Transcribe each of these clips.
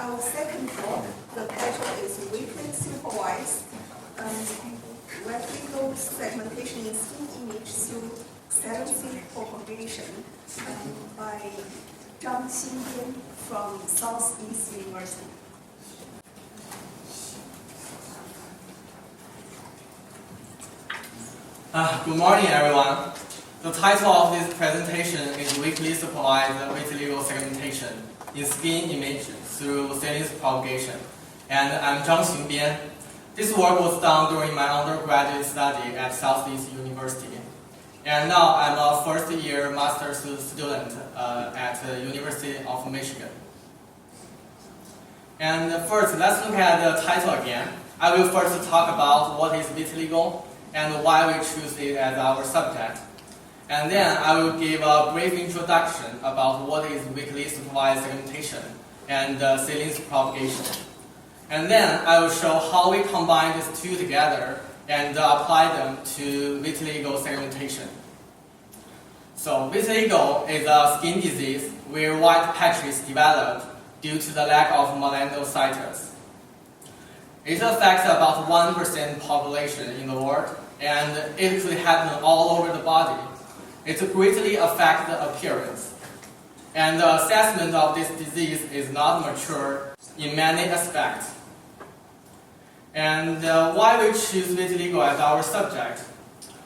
our second talk. The title is weakly-supervised vertical segmentation in skin image through Saliency propagation by Untitled from Southeast University. Good morning, everyone. The title of this presentation is Weakly Supervised Vitiligo Segmentation in Skin Image through Saliency Propagation. And I'm Zhang Xingbian. This work was done during my undergraduate study at Southeast University. And now I'm a first-year master's student at the University of Michigan. And first, let's look at the title again. I will first talk about what is vitiligo and why we choose it as our subject. And then I will give a brief introduction about what is weakly supervised segmentation and saliency propagation. And then I will show how we combine these two together and apply them to vitiligo segmentation. So vitiligo is a skin disease where white patches develop due to the lack of melanocytes. It affects about 1% population in the world, and it could happen all over the body. It greatly affects the appearance. And the assessment of this disease is not mature in many aspects. And why we choose vitiligo as our subject?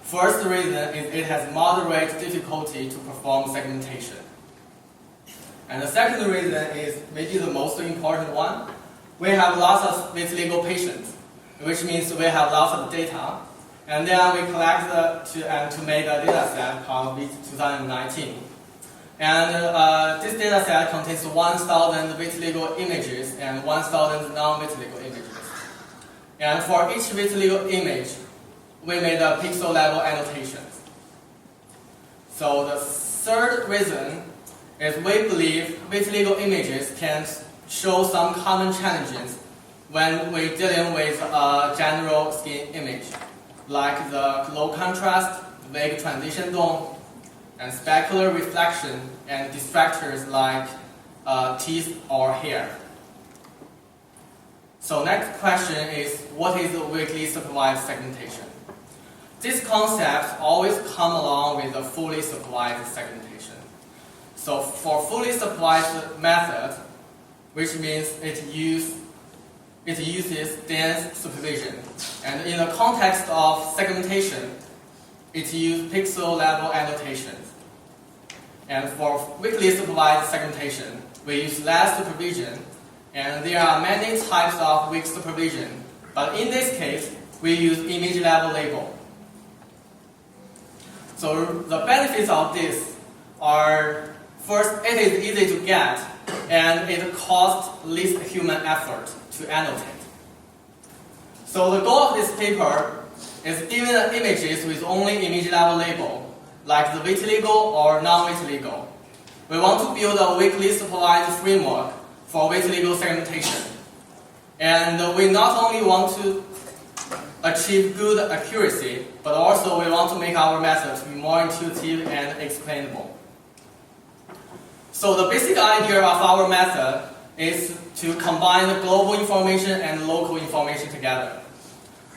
First reason is it has moderate difficulty to perform segmentation. And the second reason is maybe the most important one. We have lots of vitiligo patients, which means we have lots of data. And then we collect to make a data set called VIT2019. And this data set contains 1,000 vitiligo images and 1,000 non-vitiligo images. And for each vitiligo image, we made a pixel level annotations. So the third reason is we believe vitiligo images can show some common challenges when we're dealing with a general skin image, like the low contrast, vague transition tone, and specular reflection, and distractors like teeth or hair. So next question is, what is weakly supervised segmentation? This concept always come along with a fully supervised segmentation. So for fully supervised method, which means it uses dense supervision. And in the context of segmentation, it uses pixel level annotations. And for weakly supervised segmentation, we use less supervision. And there are many types of weak supervision. But in this case, we use image level label. So the benefits of this are, first, it is easy to get, and it costs least human effort to annotate. So the goal of this paper is given images with only image level label, like the vitiligo or non-vitiligo. We want to build a weakly supervised framework for vitiligo segmentation. And we not only want to achieve good accuracy, but also we want to make our methods be more intuitive and explainable. So the basic idea of our method is to combine the global information and local information together.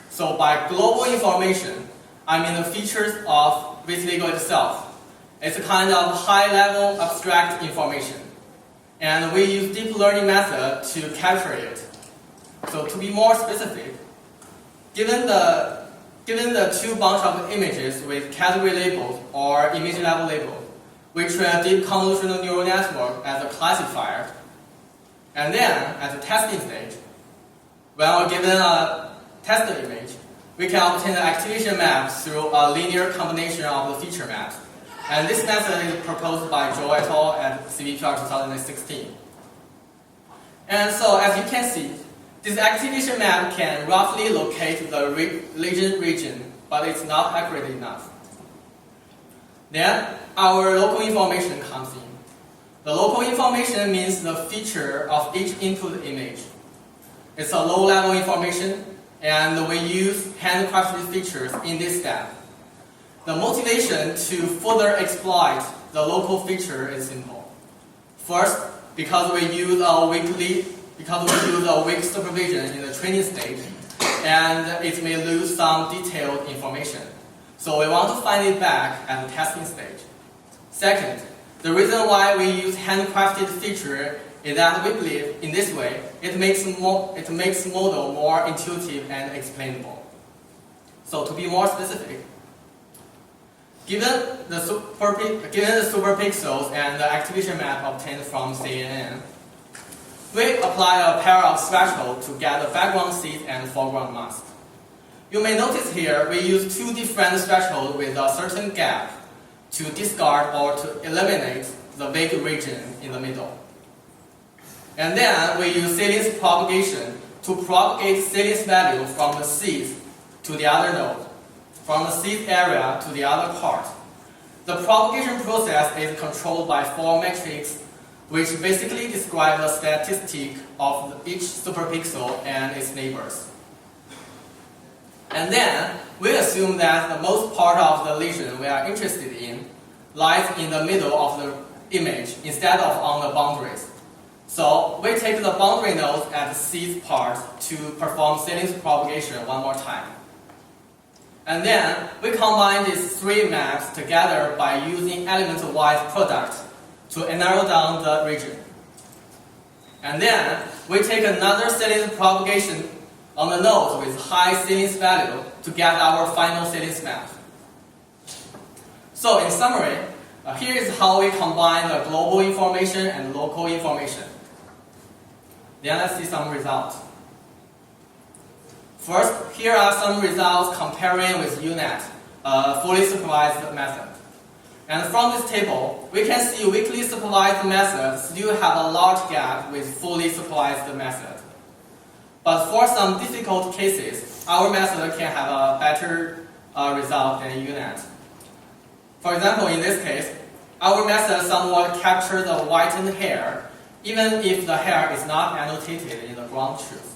So by global information, I mean the features of vitiligo itself. It's a kind of high-level abstract information. And we use deep learning method to capture it. So to be more specific, given the two bunch of images with category labels or image level labels, we train a deep convolutional neural network as a classifier. And then, at the testing stage, when we're given a tested image, we can obtain the activation map through a linear combination of the feature maps. And this method is proposed by Zhou et al. At CVPR 2016. And so, as you can see, this activation map can roughly locate the region, but it's not accurate enough. Then, our local information comes in. The local information means the feature of each input image. It's a low-level information, and we use handcrafted features in this step. The motivation to further exploit the local feature is simple. First, because we use a weakly because we use a weak supervision in the training stage, and it may lose some detailed information. So we want to find it back at the testing stage. Second, the reason why we use handcrafted feature is that we believe in this way it makes model more intuitive and explainable. So to be more specific, given the superpixels and the activation map obtained from CNN, we apply a pair of thresholds to get the background seed and foreground mask. You may notice here we use two different thresholds with a certain gap to discard or to eliminate the vague region in the middle. And then we use salience propagation to propagate salience value from the seed to the other node, from the seed area to the other part. The propagation process is controlled by 4 metrics, which basically describe the statistic of each superpixel and its neighbors. And then we assume that the most part of the lesion we are interested in lies in the middle of the image instead of on the boundaries. So we take the boundary nodes at the seed part to perform salience propagation one more time. And then we combine these 3 maps together by using element-wise product to narrow down the region. And then we take another salience propagation on the nodes with high salience value to get our final salience map. So in summary, here is how we combine the global information and local information. Then let's see some results. First, here are some results comparing with UNet, a fully supervised method. And from this table, we can see weakly supervised methods still have a large gap with fully supervised method. But for some difficult cases, our method can have a better result than UNet. For example, in this case, our method somewhat captures the whitened hair, even if the hair is not annotated in the ground truth.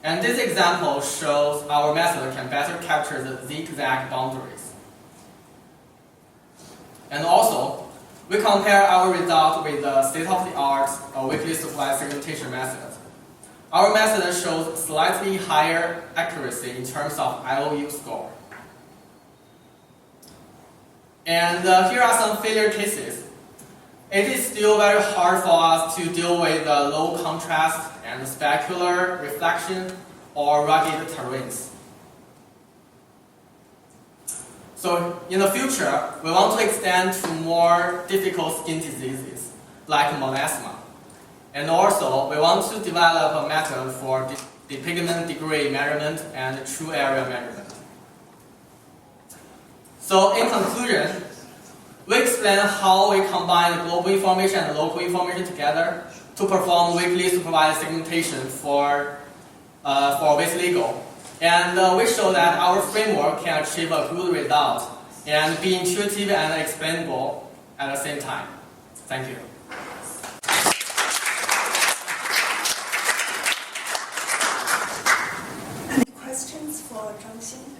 And this example shows our method can better capture the zigzag boundaries. And also, we compare our result with the state-of-the-art weakly supervised segmentation method. Our method shows slightly higher accuracy in terms of IOU score. And here are some failure cases. It is still very hard for us to deal with low contrast and specular reflection or rugged terrains. So in the future, we want to extend to more difficult skin diseases like melasma. And also, we want to develop a method for the pigment degree measurement and true area measurement. So in conclusion, we explain how we combine global information and local information together to perform weakly supervised segmentation for vitiligo. And we show that our framework can achieve a good result and be intuitive and explainable at the same time. Thank you. Any questions for Zhangxin?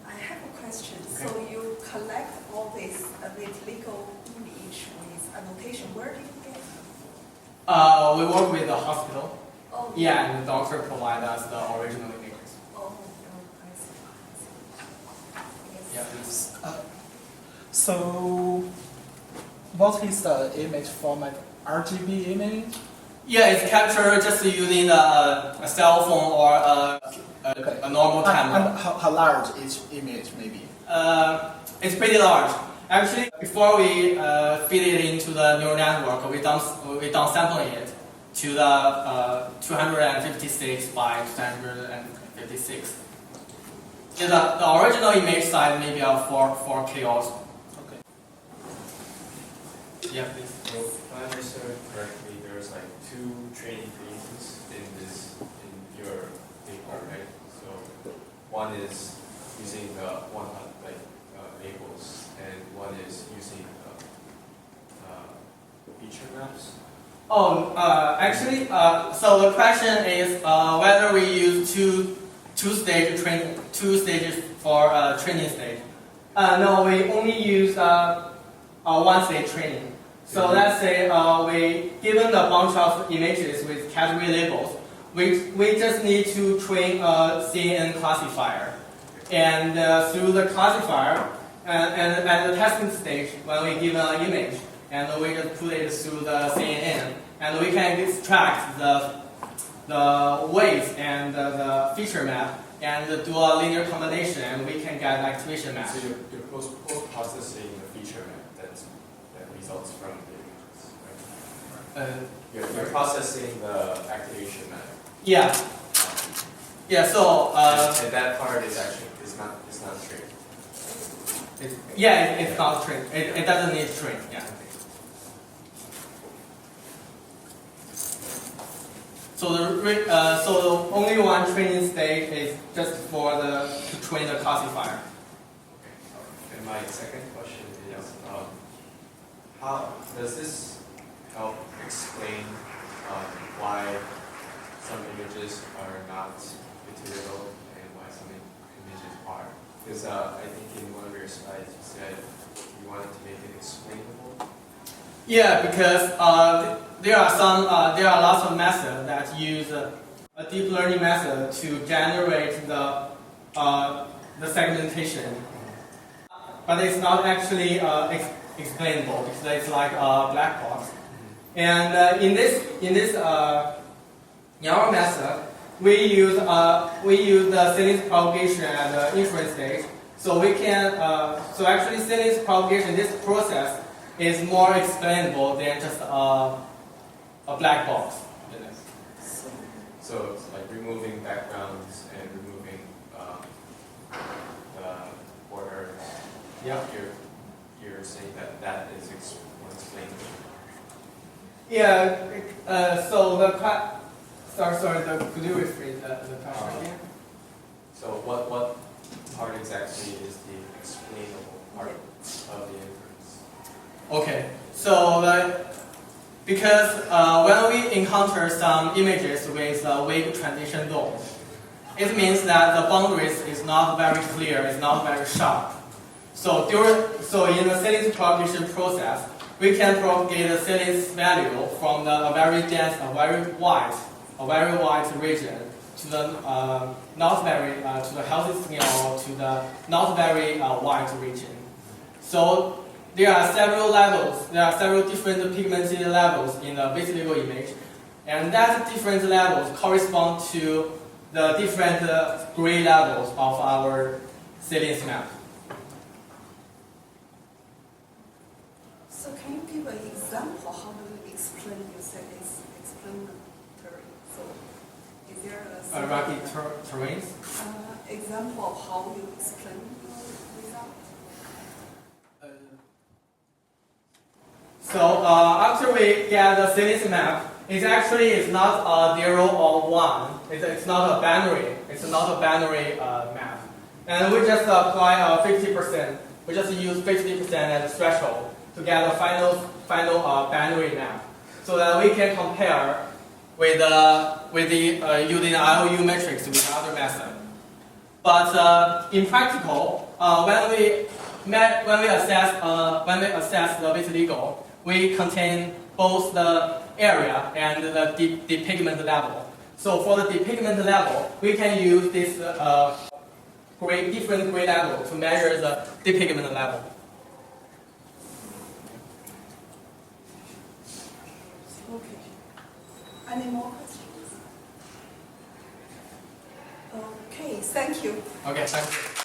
I have a question. Okay. So you collect all this vitiligo image with annotation. Where do you get it? We work with the hospital. Oh, Yeah, and the doctor provides us the original images. Oh, I see. Yeah, please. So, what is the image format? RGB image? Yeah, it's captured just using a cell phone or a normal camera. And how large each image may be? It's pretty large. Actually, before we feed it into the neural network, we down sampling it to the 256 by 256. Yeah, the original image size may be a 4K also. Okay. Yeah, please. So if I understood correctly, there's like 2 training phases in your paper, right? So one is using the labels, and one is using feature maps. Oh, actually, so the question is whether we use two stages for training stage. No, we only use one stage training. So let's say we given a bunch of images with category labels. We just need to train a CNN classifier, and through the classifier and at the testing stage, when we give an image, and we just put it through the CNN, and we can extract the weights and the feature map and do a linear combination, and we can get activation map. So you're post-processing the feature map that results from the images, right? You're processing the activation map. Yeah. Yeah. So. And that part is not trained. It's not trained. It doesn't need train. Yeah. So the only one training stage is just to train the classifier. Okay. And my second question is, how does this help explain why some images are not vitiligo and why some images are? Because I think in one of your slides you said you wanted to make it explainable. Yeah, because there are lots of methods that use a deep learning method to generate the segmentation, but it's not actually explainable because it's like a black box. And in our method, we use the Saliency propagation at the inference stage. So we can so actually Saliency propagation, this process is more explainable than just a black box. So it's like removing backgrounds and removing the borders. Yeah. You're saying that is more explainable. Yeah. So could you rephrase the question again? So what part exactly is the explainable part of the inference? Okay. So because when we encounter some images with weak transition zone, it means that the boundaries is not very clear, it's not very sharp. So in the saliency propagation process, we can propagate the salience value from a very dense, a very wide region to the to the healthy skin or to the not very wide region. So there are several levels. There are several different pigmented levels in the vitiligo image, and that different levels correspond to the different gray levels of our salience map. So can you give an example? How do you explain? You said it's explanatory. So is there a Rocky terrains. Example of how you explain your result? So after we get the salience map, it's not 0 or 1. It's not a binary. It's not a binary map, and we just apply 50%. We just use 50% as a threshold to get a final binary map, so that we can compare with the using the IOU matrix with other method. But in practical, when we assess the vitiligo, we contain both the area and the depigment level. So for the depigment level, we can use this different gray level to measure the depigment level. Okay. Any more questions? Okay, thank you. Okay, thank you.